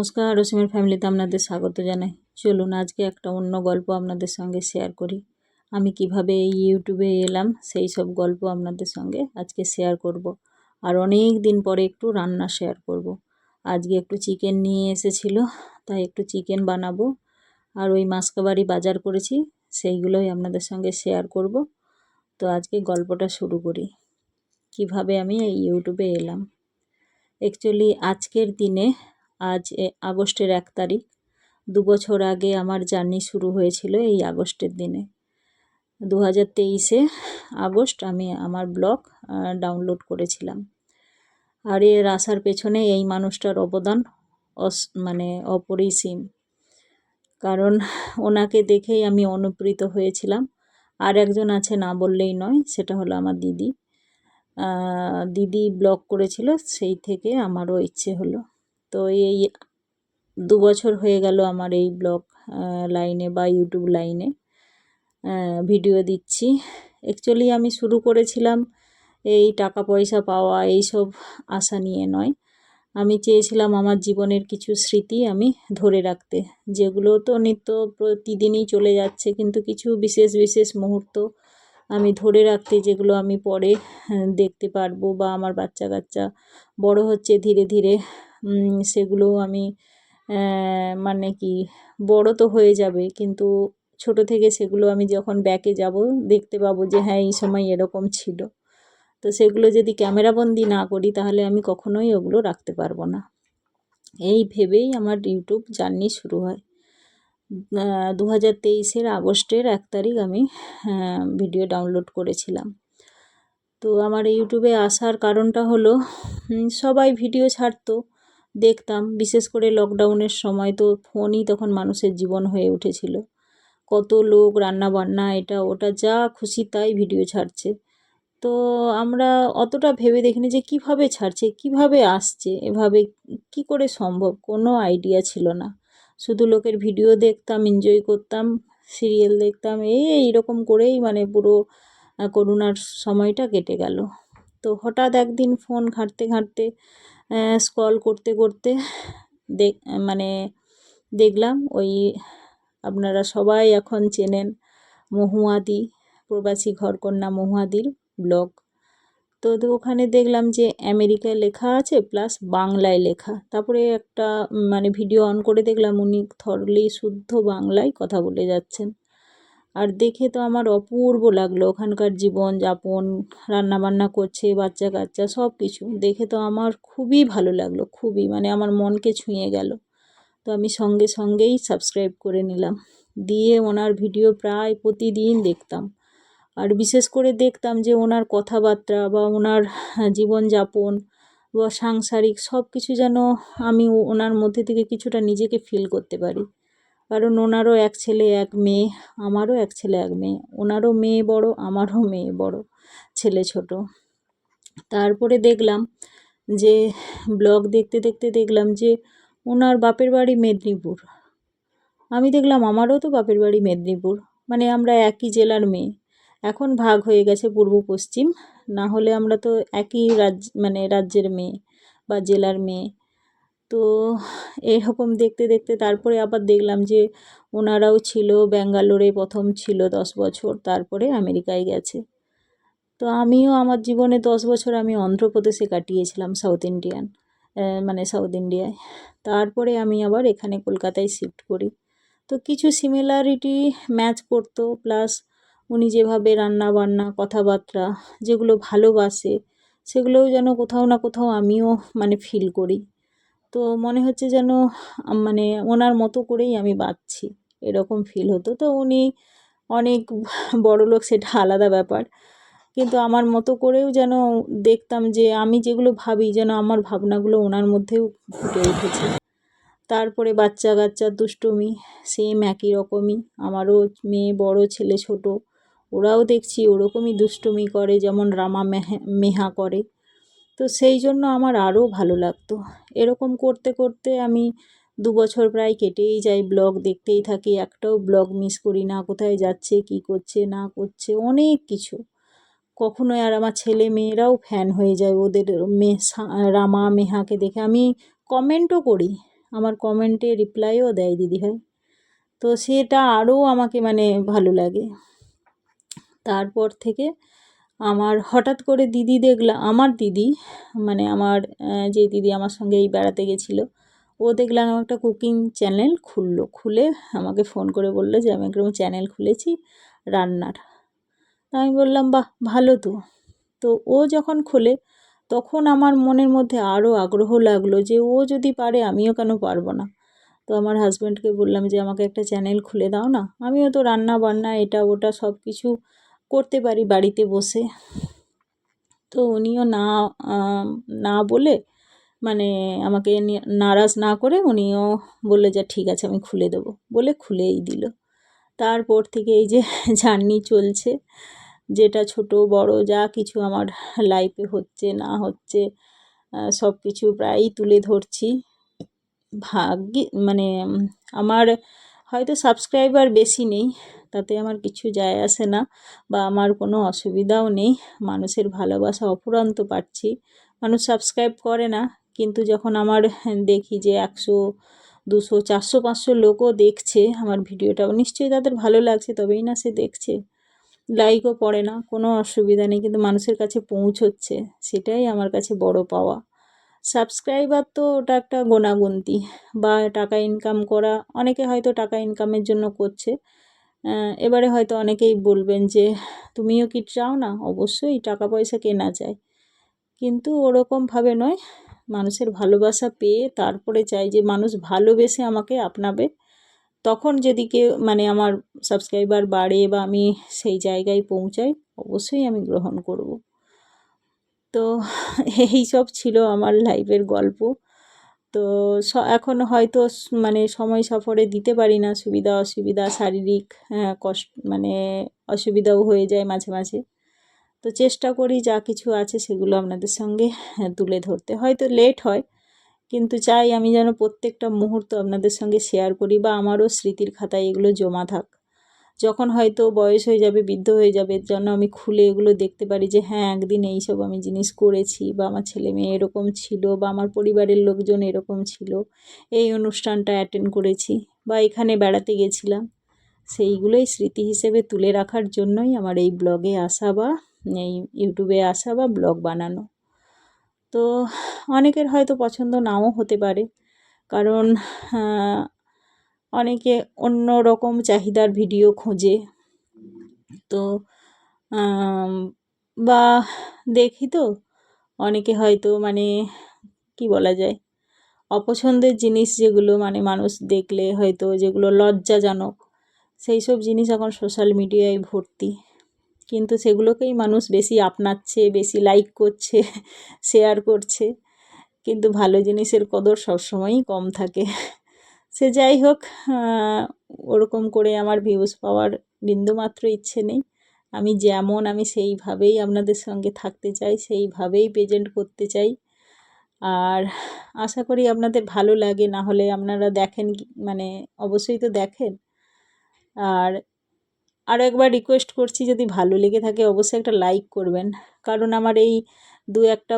নমস্কার, রসিমের ফ্যামিলিতে আপনাদের স্বাগত জানাই। চলুন আজকে একটা অন্য গল্প আপনাদের সঙ্গে শেয়ার করি। আমি কিভাবে এই ইউটিউবে এলাম সেই সব গল্প আপনাদের সঙ্গে আজকে শেয়ার করব। আর অনেক দিন পরে একটু রান্না শেয়ার করব। আজকে একটু চিকেন নিয়ে এসেছিল, তাই একটু চিকেন বানাবো। আর ওই মাসকাবারি বাজার করেছি, সেইগুলোই আপনাদের সঙ্গে শেয়ার করব। তো আজকে গল্পটা শুরু করি, কিভাবে আমি এই ইউটিউবে এলাম। অ্যাকচুয়ালি আজকের দিনে আজ আগস্টের 1 তারিখ, 2 বছর আগে আমার জার্নি শুরু হয়েছিল। এই আগস্টের দিনে 2023 আগস্ট আমি আমার ব্লগ ডাউনলোড করেছিলাম। আর এর আসার পেছনে এই মানুষটার অবদান মানে অপরিসীম, কারণ ওনাকে দেখেই আমি অনুপ্রাণিত হয়েছিলাম। আর একজন আছে, না বললেই নয়, সেটা হলো আমার দিদি। দিদি ব্লগ করেছিল, সেই থেকে আমারও ইচ্ছে হলো। তো এই 2 বছর হয়ে গেল আমার এই ব্লগ লাইনে বা ইউটিউব লাইনে ভিডিও দিচ্ছি। অ্যাকচুয়ালি আমি শুরু করেছিলাম এই টাকা পয়সা পাওয়া এইসব আশা নিয়ে নয়। আমি চেয়েছিলাম আমার জীবনের কিছু স্মৃতি আমি ধরে রাখতে, যেগুলো তো নিত্য প্রতিদিনই চলে যাচ্ছে, কিন্তু কিছু বিশেষ বিশেষ মুহূর্ত আমি ধরে রাখতে, যেগুলো আমি পরে দেখতে পারবো, বা আমার বাচ্চা কাচ্চা বড় হচ্ছে ধীরে ধীরে, সেগুলো আমি মানে কি বড় তো হয়ে যাবে, কিন্তু ছোট থেকে সেগুলো আমি যখন ব্যাকে যাব দেখতে পাবো যে হ্যাঁ এই সময় এরকম ছিল। তো সেগুলো যদি ক্যামেরাবন্দি না করি তাহলে আমি কখনোই ওগুলো রাখতে পারবো না। এই ভেবেই আমার ইউটিউব জার্নি শুরু হয়। 2023 আগস্টের 1 তারিখ আমি ভিডিও ডাউনলোড করেছিলাম। তো আমার ইউটিউবে আসার কারণটা হলো, সবাই ভিডিও ছাড়তো, দেখতাম। বিশেষ করে লকডাউনের সময় তো ফোনই তখন মানুষের জীবন হয়ে উঠেছিল। কত লোক রান্না বান্না এটা ওটা যা খুশি তাই ভিডিও ছাড়ছে। তো আমরা অতটা ভেবে দেখিনি যে কিভাবে ছাড়ছে, কিভাবে আসছে, এভাবে কি করে সম্ভব, কোনো আইডিয়া ছিল না। শুধু লোকের ভিডিও দেখতাম, এনজয় করতাম, সিরিয়াল দেখতাম, এইরকম করেই মানে পুরো করোনার সময়টা কেটে গেল। তো হঠাৎ একদিন ফোন ঘাঁটতে ঘাঁটতে স্ক্রল করতে করতে মানে দেখলাম ওই, আপনারা সবাই এখন চেনেন মহুয়াদি, প্রবাসী ঘরকন্যা মহুয়াদির ব্লগ। তো ওখানে দেখলাম যে আমেরিকায় লেখা আছে প্লাস বাংলায় লেখা। তারপরে একটা মানে ভিডিও অন করে দেখলাম উনি থরলি শুদ্ধ বাংলায় কথা বলে যাচ্ছেন। আর দেখে তো আমার অপূর্ব লাগলো ওখানকার জীবনযাপন, রান্নাবান্না করছে, বাচ্চা কাচ্চা সব কিছু দেখে তো আমার খুবই ভালো লাগলো, খুবই মানে আমার মনকে ছুঁয়ে গেল। তো আমি সঙ্গে সঙ্গেই সাবস্ক্রাইব করে নিলাম, দিয়ে ওনার ভিডিও প্রায় প্রতিদিন দেখতাম। আর বিশেষ করে দেখতাম যে ওনার কথাবার্তা বা ওনার জীবনযাপন বা সাংসারিক সব কিছু যেন আমি ওনার মধ্যে থেকে কিছুটা নিজেকে ফিল করতে পারি। কারণ ওনারও 1 ছেলে 1 মেয়ে, আমারও 1 ছেলে 1 মেয়ে। ওনারও মেয়ে বড়, আমারও মেয়ে বড়, ছেলে ছোট। তারপরে দেখলাম যে ব্লগ দেখতে দেখতে দেখলাম যে ওনার বাপের বাড়ি মেদিনীপুর। আমি দেখলাম আমারও তো বাপের বাড়ি মেদিনীপুর, মানে আমরা একই জেলার মেয়ে। এখন ভাগ হয়ে গেছে পূর্ব পশ্চিম, না হলে আমরা তো একই মানে রাজ্যের মেয়ে বা জেলার মেয়ে। তো এরকম দেখতে দেখতে তারপরে আবার দেখলাম যে ওনারাও ছিল ব্যাঙ্গালোরে, প্রথম ছিল 10 বছর, তারপরে আমেরিকায় গেছে। তো আমিও আমার জীবনে 10 বছর আমি অন্ধ্রপ্রদেশে কাটিয়েছিলাম, সাউথ ইন্ডিয়ান মানে সাউথ ইন্ডিয়ায়। তারপরে আমি আবার এখানে কলকাতায় শিফট করি। তো কিছু সিমিলারিটি ম্যাচ করতো, প্লাস উনি যেভাবে রান্না বান্না কথাবার্তা যেগুলো ভালোবাসে, সেগুলোও যেন কোথাও না কোথাও আমিও মানে ফিল করি। তো মনে হচ্ছে যেন মানে ওনার মতো করেই আমি বাঁচছি, এরকম ফিল হতো। তো উনি অনেক বড়লোক, সেটা আলাদা ব্যাপার, কিন্তু আমার মতো করেও যেন দেখতাম যে আমি যেগুলো ভাবি যেন আমার ভাবনাগুলো ওনার মধ্যেও ফুটে উঠেছে। তারপরে বাচ্চা কাচ্চার দুষ্টুমি সেম একই রকমই, আমারও মেয়ে বড় ছেলে ছোট, ওরাও দেখছি ওরকমই দুষ্টুমি করে যেমন রামা মেহা করে। তো সেই জন্য আমার আরও ভালো লাগতো। এরকম করতে করতে আমি 2 বছর প্রায় কেটেই যায়, ব্লগ দেখতেই থাকি, একটাও ব্লগ মিস করি না, কোথায় যাচ্ছে কী করছে না করছে অনেক কিছু। কখনোই আর আমার ছেলে মেয়েরাও ফ্যান হয়ে যায় ওদের রামা মেহাকে দেখে। আমি কমেন্টও করি, আমার কমেন্টে রিপ্লাইও দেয় দিদিভাই। তো সেটা আরও আমাকে মানে ভালো লাগে। তারপর থেকে আমার হঠাৎ করে দিদি দেখলাম, আমার দিদি মানে আমার যে দিদি আমার সঙ্গে এই বেড়াতে গেছিলো, ও দেখলাম একটা কুকিং চ্যানেল খুলে আমাকে ফোন করে বললো যে আমি একটা চ্যানেল খুলেছি রান্নার। তা আমি বললাম বাহ, ভালো তো। তো ও যখন খোলে তখন আমার মনের মধ্যে আরও আগ্রহ লাগলো যে ও যদি পারে আমিও কেন পারবো না। তো আমার হাজব্যান্ডকে বললাম যে আমাকে একটা চ্যানেল খুলে দাও না, আমিও তো রান্না বান্না এটা ওটা সব কিছু করতে পারি বাড়িতে বসে। তো উনিও না বলে মানে আমাকে নারাজ না করে উনিও বললে যে ঠিক আছে আমি খুলে দেবো, বলে খুলেই দিল। তারপর থেকে এই যে জার্নি চলছে, যেটা ছোট বড় যা কিছু আমার লাইফে হচ্ছে না হচ্ছে সব কিছু প্রায়ই তুলে ধরছি। মানে আমার হয়তো সাবস্ক্রাইবার বেশি নেই, তাতে আমার কিছু যায় আসে না, বা আমার কোনো অসুবিধাও নেই। মানুষের ভালোবাসা অফুরন্ত পাচ্ছি। মানুষ সাবস্ক্রাইব করে না, কিন্তু যখন আমার দেখি যে 100, 200, 400, 500 লোকও দেখছে আমার ভিডিওটাও, নিশ্চয়ই তাদের ভালো লাগছে, তবেই না সে দেখছে। লাইকও পড়ে না, কোনো অসুবিধা নেই, কিন্তু মানুষের কাছে পৌঁছচ্ছে, সেটাই আমার কাছে বড় পাওয়া। সাবস্ক্রাইবার তো ওটা একটা গোনাগুনতি, বা টাকা ইনকাম করা, অনেকে হয়তো টাকা ইনকামের জন্য করছে। এবারে হয়তো অনেকেই বলবেন যে তুমিও কি চাও না? অবশ্যই টাকা পয়সা কে না চায়, কিন্তু ওরকমভাবে নয়। মানুষের ভালোবাসা পেয়ে তারপরে চাই যে মানুষ ভালোবেসে আমাকে আপনাবে, তখন যদি কেউ মানে আমার সাবস্ক্রাইবার বাড়ে বা আমি সেই জায়গায় পৌঁছাই, অবশ্যই আমি গ্রহণ করব। তো এই সব ছিল আমার লাইফের গল্প। তো এখন হয়তো মানে সময় সফরে দিতে পারি না, সুবিধা অসুবিধা, শারীরিক কষ্ট মানে অসুবিধাও হয়ে যায় মাঝে মাঝে। তো চেষ্টা করি যা কিছু আছে সেগুলো আপনাদের সঙ্গে তুলে ধরতে। হয়তো লেট হয়, কিন্তু চাই আমি যেন প্রত্যেকটা মুহূর্ত আপনাদের সঙ্গে শেয়ার করি, বা আমারও স্মৃতির খাতায় এগুলো জমা থাক। যখন হয়তো বয়স হয়ে যাবে, বৃদ্ধ হয়ে যাবে, যেন আমি খুলে এগুলো দেখতে পারি যে হ্যাঁ একদিন এইসব আমি জিনিস করেছি, বা আমার ছেলে মেয়ে এরকম ছিল, বা আমার পরিবারের লোকজন এরকম ছিল, এই অনুষ্ঠানটা অ্যাটেন্ড করেছি, বা এখানে বেড়াতে গেছিলাম। সেইগুলোই স্মৃতি হিসেবে তুলে রাখার জন্যই আমার এই ব্লগে আসা, বা এই ইউটিউবে আসা, বা ব্লগ বানানো। তো অনেকের হয়তো পছন্দ নাও হতে পারে, কারণ অনেকে অন্য রকম চাহিদার ভিডিও খোঁজে। তো বা দেখি তো অনেকে হয়তো মানে কি বলা যায়, অপছন্দের জিনিস যেগুলো মানে মানুষ দেখলে হয়তো যেগুলো লজ্জাজনক, সেই সব জিনিস এখন সোশ্যাল মিডিয়ায় ভর্তি, কিন্তু সেগুলোকেই মানুষ বেশি আপনাচ্ছে, বেশি লাইক করছে, শেয়ার করছে, কিন্তু ভালো জিনিসের কদর সবসময়ই কম থাকে। সে যাই হোক, ওরকম করে আমার ভিউজ পাওয়ার বিন্দুমাত্র ইচ্ছে নেই। আমি যেমন আমি সেইভাবেই আপনাদের সঙ্গে থাকতে চাই, সেইভাবেই প্রেজেন্ট করতে চাই। আর আশা করি আপনাদের ভালো লাগে, না হলে আপনারা দেখেন মানে অবশ্যই তো দেখেন। আর আরও একবার রিকোয়েস্ট করছি, যদি ভালো লেগে থাকে অবশ্যই একটা লাইক করবেন, কারণ আমার এই 2-1টা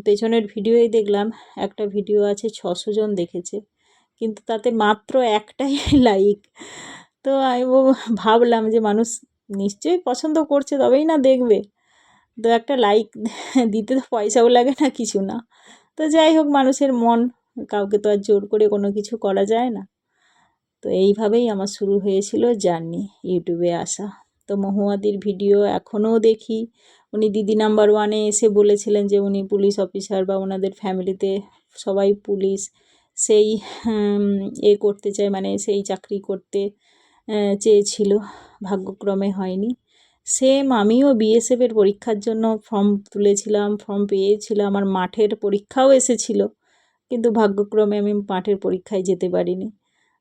পেছনের ভিডিওই দেখলাম, একটা ভিডিও আছে 600 জন দেখেছে, কিন্তু তাতে মাত্র একটাই লাইক। তো আমি ভাবলাম যে মানুষ নিশ্চয়ই পছন্দ করছে, তবেই না দেখবে। তো একটা লাইক দিতে তো পয়সাও লাগে না, কিছু না। তো যাই হোক, মানুষের মন, কাউকে তো আর জোর করে কোনো কিছু করা যায় না। তো এইভাবেই আমার শুরু হয়েছিল জার্নি, ইউটিউবে আসা। তো মহুয়াদির ভিডিও এখনও দেখি। উনি দিদি নাম্বার 1-এ এসে বলেছিলেন যে উনি পুলিশ অফিসার, বা ওনাদের ফ্যামিলিতে সবাই পুলিশ, সেই করতে চায়, মানে সেই চাকরি করতে চেয়েছিল, ভাগ্যক্রমে হয়নি। সেম আমিও বিএসএফের পরীক্ষার জন্য ফর্ম তুলেছিলাম, ফর্ম পেয়েছিলাম, আমার মাঠের পরীক্ষাও এসেছিল, কিন্তু ভাগ্যক্রমে আমি মাঠের পরীক্ষায় যেতে পারিনি।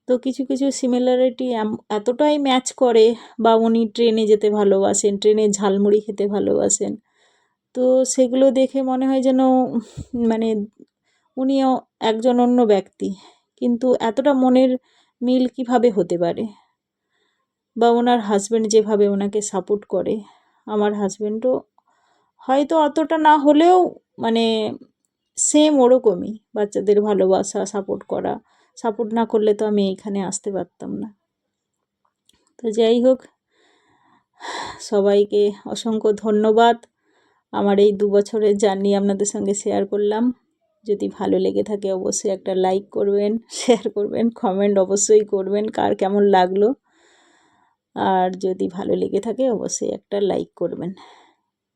তো কিছু কিছু সিমিলারিটি এতটাই ম্যাচ করে, বা উনি ট্রেনে যেতে ভালোবাসেন, ট্রেনে ঝালমুড়ি খেতে ভালোবাসেন, তো সেগুলো দেখে মনে হয় যেন মানে উনিও একজন অন্য ব্যক্তি, কিন্তু এতটা মনের মিল কিভাবে হতে পারে। বা ওনার হাজব্যান্ড যেভাবে ওনাকে সাপোর্ট করে, আমার হাজব্যান্ডও হয়তো অতটা না হলেও মানে সেম ওরকমই বাচ্চাদের ভালোবাসা, সাপোর্ট করা। সাপোর্ট না করলে তো আমি এইখানে আসতে পারতাম না। তো যাই হোক, সবাইকে অসংখ্য ধন্যবাদ। আমার এই 2 বছরের জার্নি আপনাদের সঙ্গে শেয়ার করলাম। যদি ভালো লেগে থাকে অবশ্যই একটা লাইক করবেন, শেয়ার করবেন, কমেন্ট অবশ্যই করবেন কার কেমন লাগলো। আর যদি ভালো লেগে থাকে অবশ্যই একটা লাইক করবেন।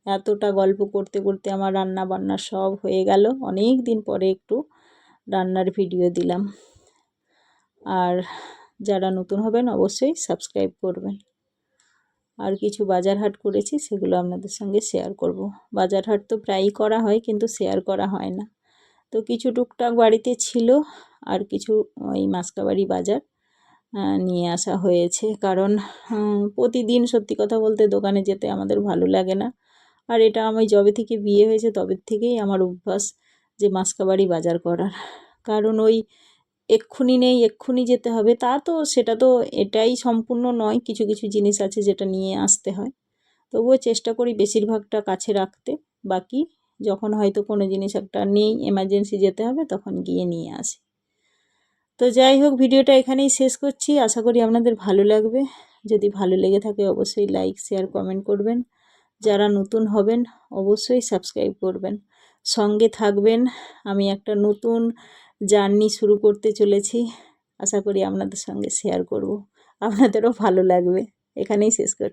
এতটা গল্প করতে করতে আমার রান্না বান্না সব হয়ে গেল। অনেক দিন পরে একটু রান্নার ভিডিও দিলাম। আর যারা নতুন হবেন অবশ্যই সাবস্ক্রাইব করবেন। আর কিছু বাজার হাট করেছি, সেগুলো আপনাদের সঙ্গে শেয়ার করব। বাজার হাট তো প্রায়ই করা হয়, কিন্তু শেয়ার করা হয় না। তো কিছু টুকটাক বাড়িতে ছিল, আর কিছু ওই মাসকাবাড়ি বাজার নিয়ে আসা হয়েছে। কারণ প্রতিদিন সত্যি কথা বলতে দোকানে যেতে আমাদের ভালো লাগে না। আর এটা আমি যবে থেকে বিয়ে হয়েছে তবে থেকেই আমার অভ্যাস যে মাসকাবাড়ি বাজার করার। কারণ ওই এক্ষুনি নেই, এক্ষুনি যেতে হবে, সেটা তো এটাই সম্পূর্ণ নয়। কিছু কিছু জিনিস আছে যেটা নিয়ে আসতে হয়। তবুও চেষ্টা করি বেশিরভাগটা কাছে রাখতে। বাকি যখন হয়তো কোনো জিনিস একটা নেই, এমার্জেন্সি যেতে হবে, তখন গিয়ে নিয়ে আসি। তো যাই হোক, ভিডিওটা এখানেই শেষ করছি। আশা করি আপনাদের ভালো লাগবে। যদি ভালো লেগে থাকে অবশ্যই লাইক, শেয়ার, কমেন্ট করবেন। যারা নতুন হবেন অবশ্যই সাবস্ক্রাইব করবেন, সঙ্গে থাকবেন। আমি একটা নতুন জার্নি শুরু করতে চলেছি। আশা করি আপনাদের সঙ্গে শেয়ার করব, আপনাদেরও ভালো লাগবে। এখানেই শেষ করছি।